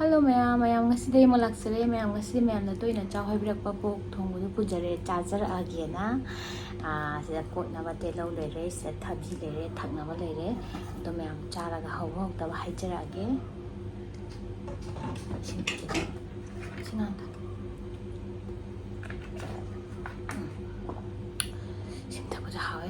Hello ꯃꯌꯥꯝ ꯉꯁꯤꯗꯤ ꯑꯃꯨꯛ ꯂꯥꯛꯆꯔꯦ ꯉꯁꯤꯗꯤ ꯃꯌꯥꯝꯅ ꯇꯣꯏꯅ ꯆꯥꯎ ꯍꯥꯏꯕꯤꯔꯛꯄ ꯄꯣꯛ ꯊꯣꯡꯕꯗꯨ ꯄꯨꯖꯔꯦ ꯆꯥꯖꯔꯛꯑꯒꯦꯅ ꯁꯤꯗ ꯀꯣꯠꯅꯕ ꯇꯤꯜꯍꯧ ꯂꯩꯔꯦ, ꯁꯤꯗ ꯊꯕꯤ ꯂꯩꯔꯦ, ꯊꯛꯅꯕ ꯂꯩꯔꯦ. ꯑꯗꯣ ꯃꯌꯥꯝ ꯆꯥꯔꯒ ꯍꯧꯕ ꯍꯧꯇꯕ ꯍꯥꯏꯖꯔꯛꯑꯒꯦ. ꯏꯁꯤꯡ ꯊꯛꯄꯁꯦ ꯍꯥꯎꯋꯦ.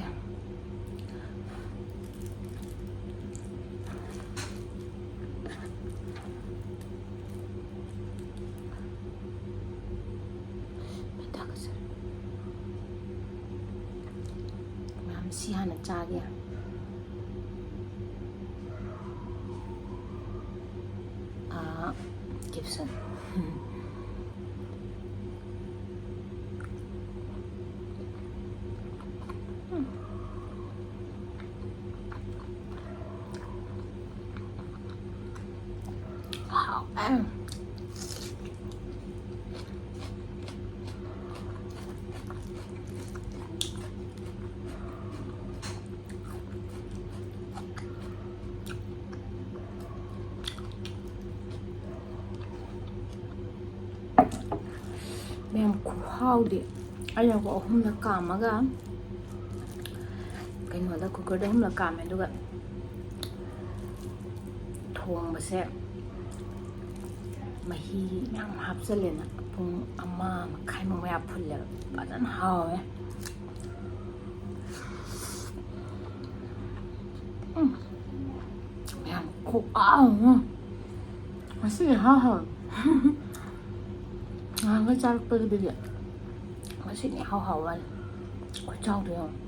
ꯁꯤ ꯍꯥꯟꯅ ꯆꯥꯒꯦ. ꯒꯤꯞꯁꯟ. ꯃꯌꯥꯝ ꯈꯨꯍꯥꯎꯗꯤ ꯑꯩꯅꯀꯣ ꯑꯍꯨꯝꯂꯛ ꯀꯥꯝꯃꯒ ꯀꯩꯅꯣꯗ ꯀꯨꯀꯔꯗ ꯑꯍꯨꯝꯂꯛ ꯀꯥꯝꯃꯦ ꯑꯗꯨꯒ ꯊꯣꯡꯕꯁꯦ ꯃꯍꯤ ꯃꯌꯥꯝ ꯍꯥꯞꯆꯜꯂꯦꯅ ꯄꯨꯡ 1.5 ꯃꯌꯥ ꯐꯨꯜꯂꯦꯕ. ꯐꯖꯅ ꯍꯥꯎꯋꯦ. ꯃꯌꯥꯝ ꯈꯨꯍꯥꯎ ꯑꯃ. ꯉꯁꯤꯗꯤ ꯍꯥꯎꯋꯦ. ꯉꯍꯥꯟꯒꯩ ꯆꯥꯔꯛꯄꯗꯨꯗꯤ ꯉꯁꯤꯗꯤ ꯏꯍꯥꯎ ꯍꯥꯎꯋꯦ. ꯈꯨꯆꯥꯎꯗꯣ ꯌꯦꯡꯉꯣ.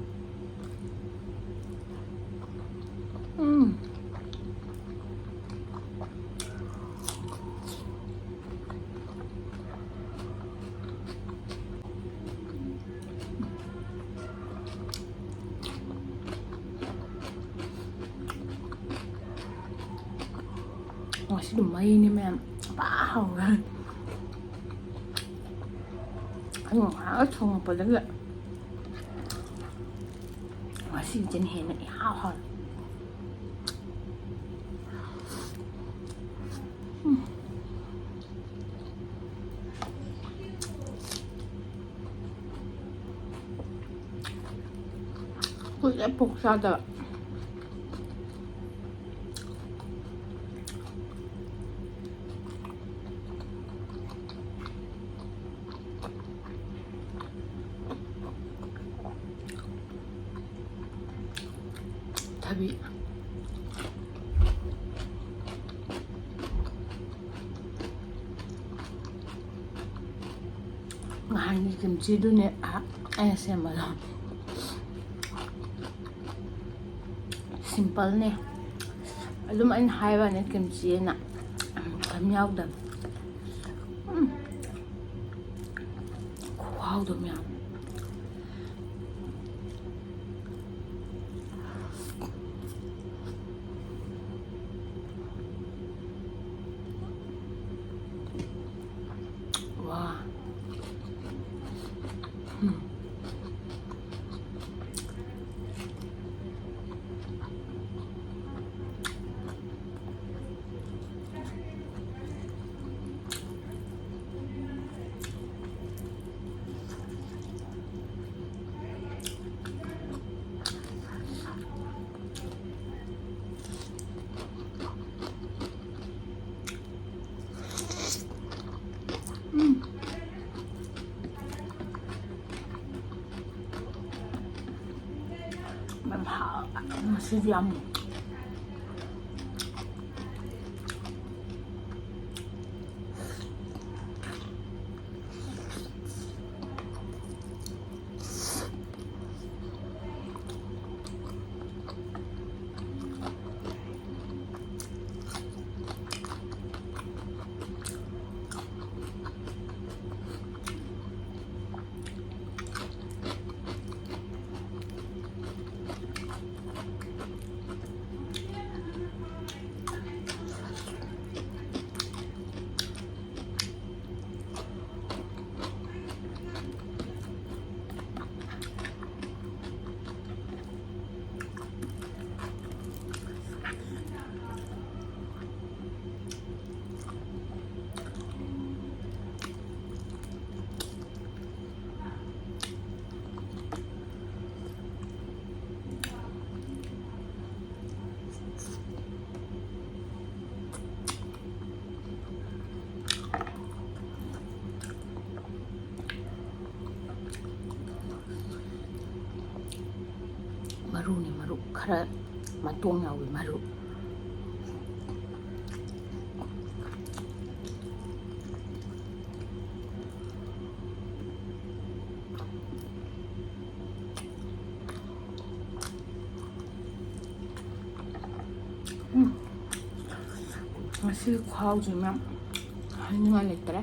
ꯉꯁꯤꯗꯤ ꯃꯩꯅꯤ ꯃꯌꯥꯝ. ꯍꯥꯎꯋꯦ. ꯑꯗꯨ ꯉꯍꯥꯛ ꯊꯣꯡꯉꯛꯄꯗꯒꯤ ꯉꯁꯤꯁꯤꯅ ꯍꯦꯟꯅ ꯏꯍꯥꯎ ꯍꯥꯎꯋꯦ. ꯀꯨꯏꯔꯦ ꯄꯣꯛ ꯆꯥꯗꯕ.ꯊꯕꯤ. ꯉꯍꯥꯟꯒꯤ ꯀꯤꯝꯆꯤꯗꯨꯅꯦ ꯑꯩꯅ ꯁꯦꯝꯕꯗꯣ. ꯁꯤꯝꯄꯜꯅꯦ. ꯑꯗꯨꯝ ꯑꯩꯅ ꯍꯥꯏꯕꯅꯦ ꯀꯤꯝꯆꯤꯅ ꯀꯩꯝ ꯌꯥꯎꯗꯕ. ꯈꯨꯍꯥꯎꯗꯣ ꯃꯌꯥꯝ. 와. masih yum. ꯈꯔ ꯃꯇꯣꯡ ꯌꯥꯎꯋꯤ ꯃꯔꯨ ꯉꯁꯤ ꯈꯨꯍꯥꯎꯁꯤ ꯃꯌꯥꯝ ꯍꯥꯏꯅꯤꯡꯉꯥꯏ ꯂꯩꯇ꯭ꯔꯦ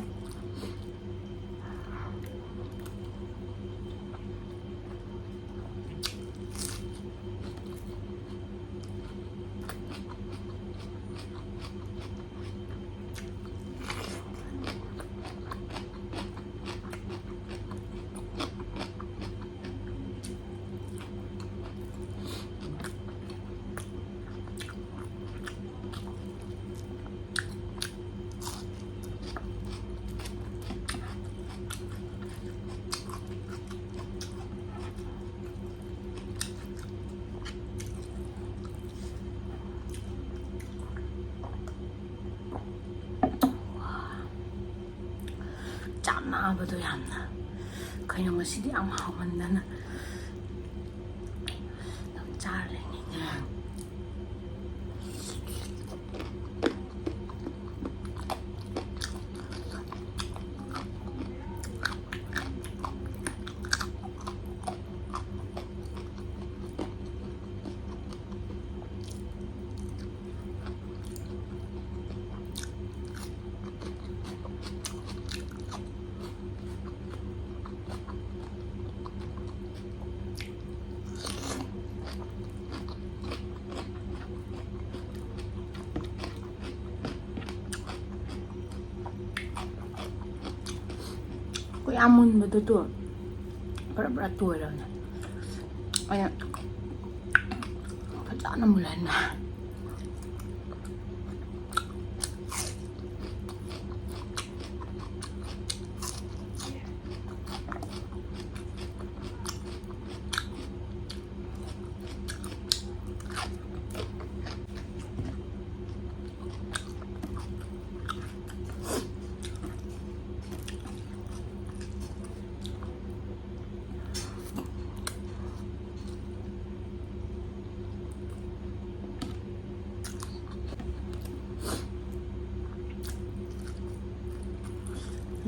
ꯆꯥꯅꯕꯗꯣ ꯌꯥꯝꯅ ꯀꯩꯅꯣ ꯉꯁꯤꯗꯤ ꯌꯥꯝ ꯍꯥꯎꯃꯟꯗꯅ ꯌꯥꯝ ꯆꯥꯔ ꯂꯩꯅꯤꯡꯉꯦ ꯌꯥꯝ ꯃꯨꯟꯕꯗꯨꯗꯣ ꯕꯔ ꯇꯣꯏꯔꯕꯅꯦ ꯑꯩꯅ ꯐꯖꯅ ꯃꯨꯜꯍꯟꯕ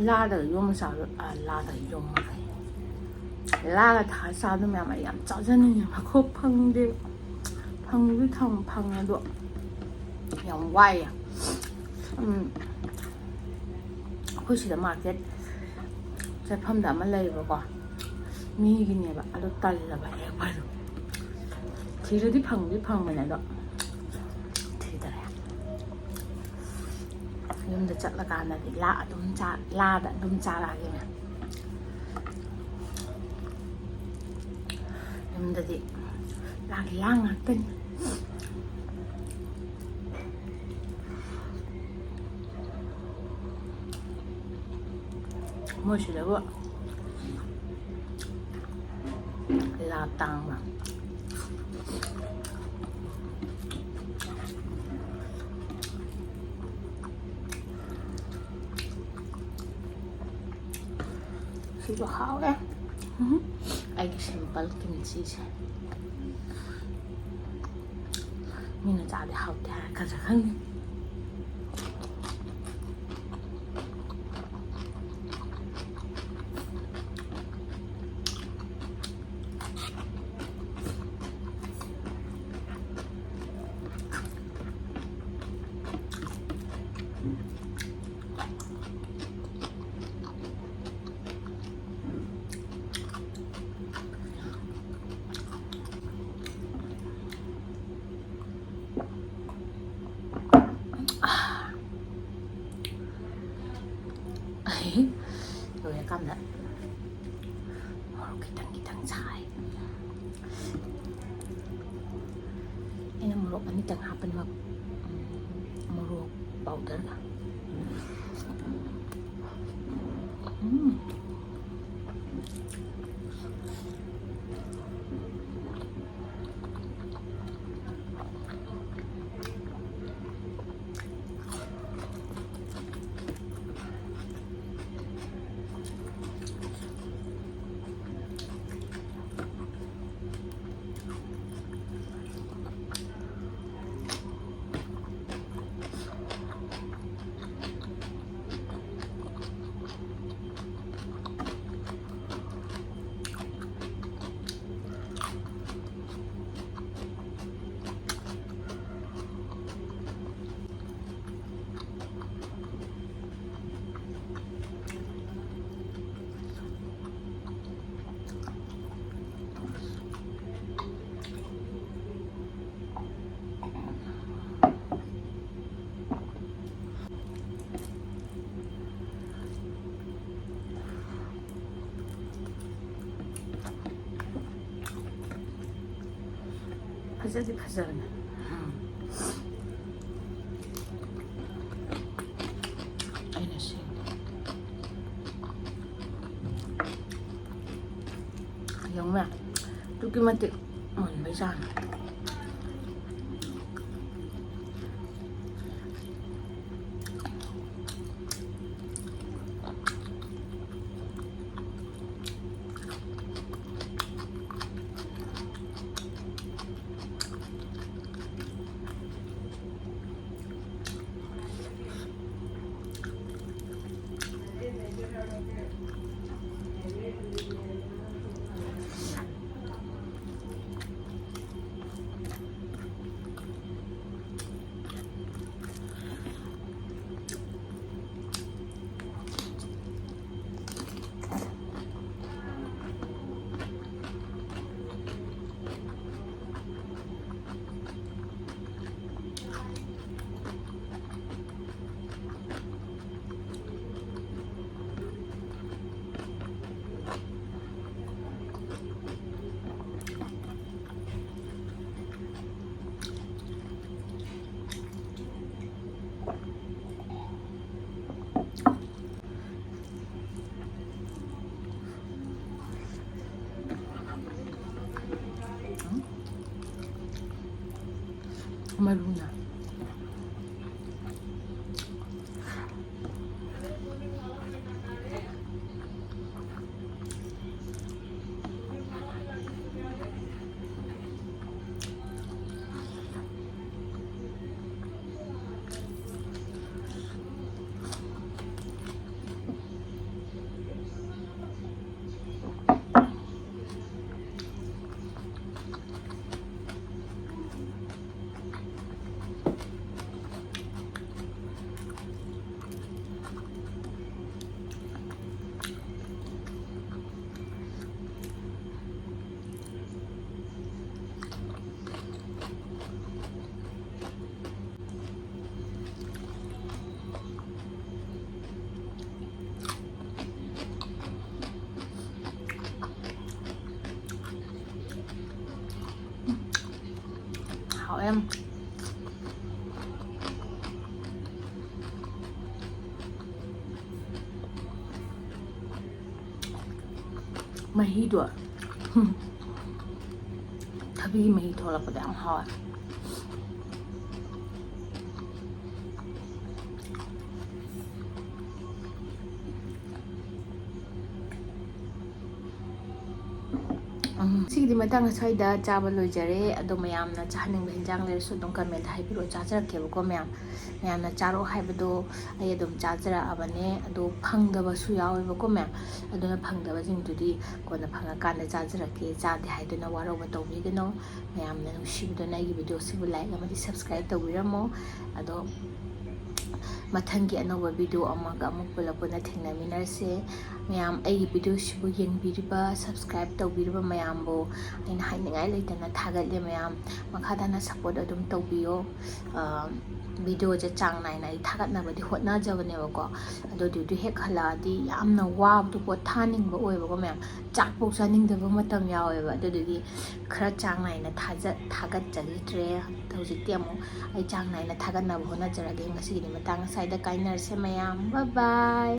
ꯂꯥꯗꯒ ꯌꯣꯝꯃ ꯆꯥꯕꯗꯣ ꯂꯥꯗꯒ ꯌꯣꯝꯃꯒ ꯂꯥꯒ ꯊꯥ ꯆꯥꯕꯗꯣ ꯃꯌꯥꯝ ꯑꯩ ꯌꯥꯝ ꯆꯥꯖꯅꯤꯡꯉꯦ ꯃꯈꯣ ꯐꯪꯗꯦ ꯐꯪꯕꯨꯗꯤ ꯐꯪꯉꯦ ꯑꯗꯣ ꯌꯥꯝ ꯋꯥꯏꯌꯦ ꯑꯩꯈꯣই ꯁꯤꯗ ꯃꯥꯔꯀꯦꯠ ꯆꯠꯐꯝꯗ ꯑꯃ ꯂꯩꯌꯦꯕꯀꯣ ꯃꯤꯒꯤꯅꯦꯕ ꯑꯗꯣ ꯇꯜꯂꯕ ꯍꯦꯛꯄꯗꯣ ꯊꯤꯔꯗꯤ ꯐꯪꯕꯗꯤ ꯐꯪꯕꯅꯦ ꯑꯗꯣ ꯊꯤꯗꯔꯦ ꯌꯨꯝꯗ ꯆꯠꯂꯀꯥꯟꯗꯗꯤ ꯂꯥꯗ ꯑꯗꯨꯝ ꯆꯥꯔꯛꯑꯒꯦ ꯌꯨꯝꯗꯗꯤ ꯂꯥꯒꯤ ꯂꯥ ꯉꯥꯛꯇꯅꯤ ꯃꯣꯏꯁꯤꯗꯕꯨ ꯂꯥ ꯇꯥꯡꯕ ꯁꯤꯁꯨ ꯍꯥꯎꯋꯦ ꯑꯩꯒꯤ ꯁꯤꯝꯄꯜ ꯀꯤꯝꯆꯤꯁꯦ ꯃꯤꯅ ꯆꯥꯗꯤ ꯍꯥꯎꯇꯦ ꯍꯥꯏꯔꯛꯀꯗ꯭ꯔꯥ ꯈꯪꯗꯦ ꯂꯣꯏꯔꯀꯥꯟꯗ ꯃꯣꯔꯣꯛ ꯈꯤꯇꯪ ꯁꯥꯏ ꯑꯩꯅ ꯃꯣꯔꯣꯛ ꯑꯅꯤꯇꯪ ꯍꯥꯞꯄꯅꯦꯕ ꯃꯣꯔꯣꯛ ꯄꯥꯎꯗꯔꯒ ꯐꯖꯗꯤ ꯐꯖꯕꯅꯦ ꯑꯩꯅ ꯁꯤ ꯌꯦꯡꯉꯨ ꯑꯗꯨꯛꯀꯤ ꯃꯇꯤꯛ ꯃꯨꯟꯕꯩ ꯆꯥꯡ ꯃꯔꯨꯅ hảo em ꯃꯍꯤꯗꯣ ꯊꯕꯤꯒꯤ ꯃꯍꯤ ꯊꯣꯛꯂꯛꯄꯗ ꯌꯥꯝ ꯍꯥꯎꯋꯦ ꯁꯤꯒꯤꯗꯤ ꯃꯇꯥꯡ ꯑꯁ꯭ꯋꯥꯏꯗ ꯆꯥꯕ ꯂꯣꯏꯖꯔꯦ ꯑꯗꯣ ꯃꯌꯥꯝꯅ ꯆꯥꯍꯟꯅꯤꯡꯕ ꯍꯤꯟꯖꯥꯡ ꯂꯩꯔꯁꯨ ꯑꯗꯨꯝ ꯀꯃꯦꯟꯇ ꯍꯥꯏꯕꯤꯔꯛꯑꯣ ꯆꯥꯖꯔꯛꯀꯦꯕꯀꯣ ꯃꯌꯥꯝꯅ ꯆꯥꯔꯛꯑꯣ ꯍꯥꯏꯕꯗꯣ ꯑꯩ ꯑꯗꯨꯝ ꯆꯥꯖꯔꯛꯑꯕꯅꯦ ꯑꯗꯣ ꯐꯪꯗꯕꯁꯨ ꯌꯥꯎꯋꯦꯕꯀꯣ ꯑꯗꯨꯅ ꯐꯪꯗꯕꯁꯤꯡꯗꯨꯗꯤ ꯀꯣꯟꯅ ꯐꯪꯉꯀꯥꯟꯗ ꯆꯥꯖꯔꯛꯀꯦ ꯆꯥꯗꯦ ꯍꯥꯏꯗꯨꯅ ꯋꯥꯔꯧꯕ ꯇꯧꯕꯤꯒꯅꯣ ꯃꯌꯥꯝꯅ ꯅꯨꯡꯁꯤꯕꯗꯨꯅ ꯑꯩꯒꯤ ꯚꯤꯗꯤꯑꯣꯁꯤꯕꯨ ꯂꯥꯏꯛ ꯑꯃꯗꯤ ꯁꯕꯁꯀ꯭ꯔꯥꯏꯕ ꯇꯧꯕꯤꯔꯝꯃꯣ ꯑꯗꯣ ꯃꯊꯪꯒꯤ ꯑꯅꯧꯕ ꯚꯤꯗꯤꯑꯣ ꯑꯃꯒ ꯑꯃꯨꯛ ꯄꯨꯂꯞ ꯄꯨꯟꯅ ꯊꯦꯡꯅꯃꯤꯟꯅꯔꯁꯦ ꯃꯌꯥꯝ ꯑꯩꯒꯤ ꯚꯤꯗꯤꯑꯣꯁꯤꯕꯨ ꯌꯦꯡꯕꯤꯔꯤꯕ ꯁꯕꯁꯀ꯭ꯔꯥꯏꯕ ꯇꯧꯕꯤꯔꯤꯕ ꯃꯌꯥꯝꯕꯨ ꯑꯩꯅ ꯍꯥꯏꯅꯤꯡꯉꯥꯏ ꯂꯩꯇꯅ ꯊꯥꯒꯠꯂꯦ ꯃꯌꯥꯝ ꯃꯈꯥ ꯇꯥꯅ ꯁꯞꯄꯣꯔꯠ ꯑꯗꯨꯝ ꯇꯧꯕꯤꯌꯣ ꯚꯤꯗꯤꯑꯣꯁꯦ ꯆꯥꯡ ꯅꯥꯏꯅ ꯑꯩ ꯊꯥꯒꯠꯅꯕꯗꯤ ꯍꯣꯠꯅꯖꯕꯅꯦꯕꯀꯣ ꯑꯗꯣ ꯗ꯭ꯌꯨꯇꯤ ꯍꯦꯛ ꯍꯜꯂꯛꯑꯗꯤ ꯌꯥꯝꯅ ꯋꯥꯕꯗꯣ ꯄꯣꯊꯥꯅꯤꯡꯕ ꯑꯣꯏꯕꯀꯣ ꯆꯥꯛꯄꯧ ꯆꯥꯅꯤꯡꯗꯕ ꯃꯇꯝ ꯌꯥꯎꯋꯦꯕ ꯑꯗꯨꯗꯨꯒꯤ ꯈꯔ ꯆꯥꯡ ꯅꯥꯏꯅ ꯊꯥꯒꯠꯆꯈꯤꯗ꯭ꯔꯦ ꯍꯧꯖꯤꯛꯇꯤ ꯑꯃꯨꯛ ꯑꯩ ꯆꯥꯡ ꯅꯥꯏꯅ ꯊꯥꯒꯠꯅꯕ ꯍꯣꯠꯅꯖꯔꯒꯦ ꯉꯁꯤꯒꯤꯗꯤ ꯃꯇꯥꯡ ꯑꯁ꯭ꯋꯥꯏꯗ ꯀꯥꯏꯅꯔꯁꯦ ꯃꯌꯥꯝ ꯕꯥꯏ ꯕꯥꯏ